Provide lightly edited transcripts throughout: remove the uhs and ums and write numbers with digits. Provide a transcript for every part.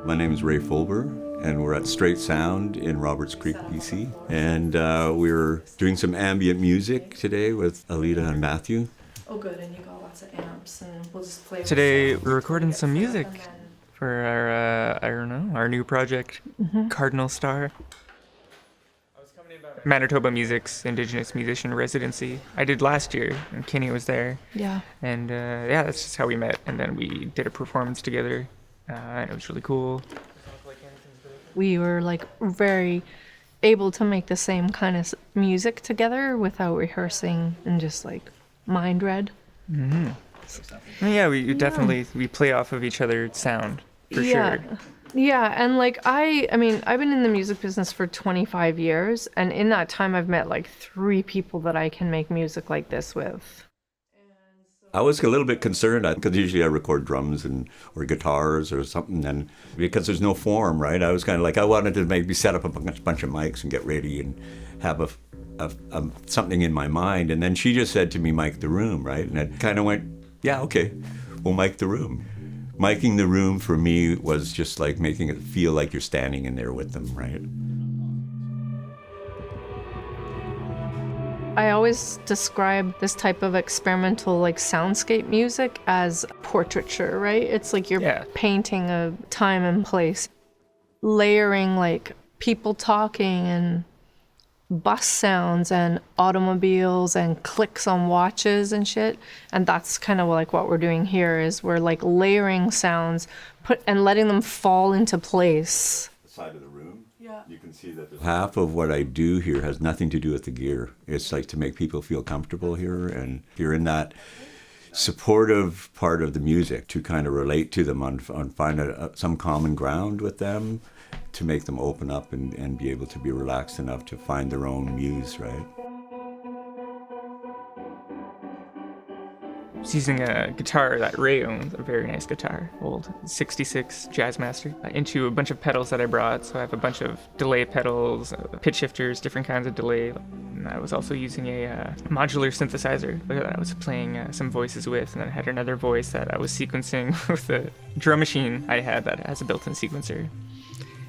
My name is Ray Fulber, and we're at Strait Sound in Roberts Creek, BC. And we're doing some ambient music today with Alita and Matthew. Oh, good, and you got lots of amps, and we'll just play. Today we're recording some music for our new project, Cardinal Starr. Manitoba Music's Indigenous musician residency. I did last year, and Kinnie was there. Yeah. And that's just how we met, and then we did a performance together, and it was really cool. We were like very able to make the same kind of music together without rehearsing and just like mind read. Yeah, we definitely we play off of each other's sound for sure. Yeah, and like I mean, I've been in the music business for 25 years, and in that time I've met like 3 people that I can make music like this with. I was a little bit concerned because usually I record drums or guitars or something, and because there's no form, right? I was kind of like, I wanted to maybe set up a bunch of mics and get ready and have something in my mind. And then she just said to me, mic the room, right? And I kind of went, yeah, okay, we'll mic the room. Miking the room for me was just like making it feel like you're standing in there with them, right? I always describe this type of experimental like soundscape music as portraiture, right? It's like you're painting a time and place, layering like people talking and bus sounds and automobiles and clicks on watches and shit. And that's kind of like what we're doing here is we're like layering sounds and letting them fall into place. The side of the room, you can see that half of what I do here has nothing to do with the gear. It's like to make people feel comfortable here, and you're in that supportive part of the music to kind of relate to them on find some common ground with them, to make them open up and be able to be relaxed enough to find their own muse, right? I was using a guitar that Ray owns, a very nice guitar, old 66 Jazzmaster, into a bunch of pedals that I brought. So I have a bunch of delay pedals, pitch shifters, different kinds of delay. And I was also using a modular synthesizer that I was playing some voices with, and then I had another voice that I was sequencing with a drum machine I had that has a built-in sequencer.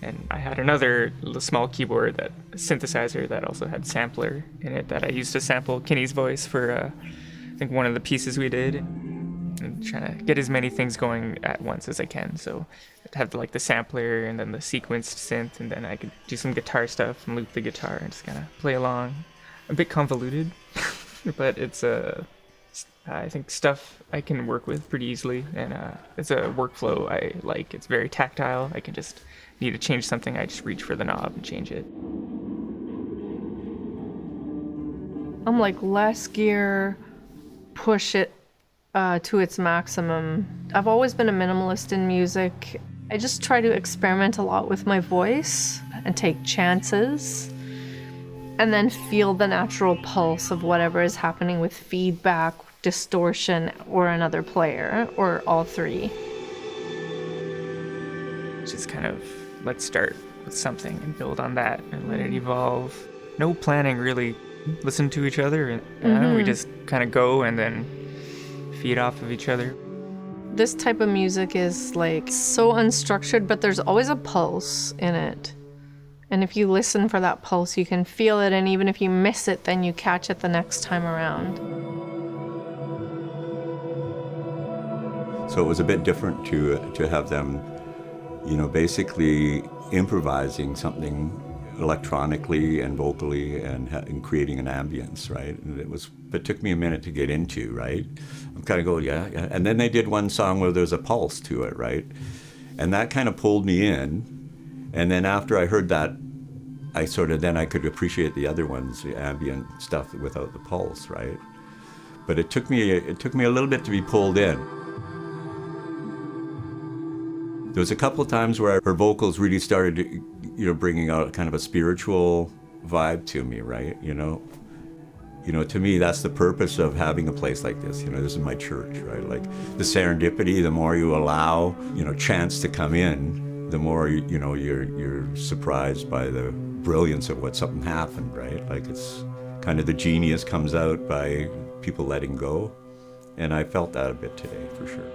And I had another little small keyboard, that synthesizer that also had sampler in it that I used to sample Kinnie's voice for, I think, one of the pieces we did. And trying to get as many things going at once as I can. So I'd have like the sampler and then the sequenced synth, and then I could do some guitar stuff and loop the guitar and just kind of play along. A bit convoluted, but it's I think stuff I can work with pretty easily, and it's a workflow I like. It's very tactile. I can just need to change something, I just reach for the knob and change it. I'm like less gear, push it to its maximum. I've always been a minimalist in music. I just try to experiment a lot with my voice and take chances, and then feel the natural pulse of whatever is happening with feedback, distortion, or another player, or all 3. Just kind of, let's start with something and build on that and let it evolve. No planning, really. Listen to each other, and we just kind of go and then feed off of each other. This type of music is like so unstructured, but there's always a pulse in it. And if you listen for that pulse, you can feel it, and even if you miss it, then you catch it the next time around. So it was a bit different to have them, basically improvising something electronically and vocally and creating an ambience, right? And it took me a minute to get into, right? I'm kind of going, yeah. And then they did one song where there's a pulse to it, right? And that kind of pulled me in. And then after I heard that, then I could appreciate the other ones, the ambient stuff without the pulse, right? But it took me a little bit to be pulled in. There was a couple of times where her vocals really started, bringing out kind of a spiritual vibe to me, right? To me, that's the purpose of having a place like this. This is my church, right? Like the serendipity, the more you allow, chance to come in, the more, you're surprised by the brilliance of what something happened, right? Like it's kind of the genius comes out by people letting go. And I felt that a bit today, for sure.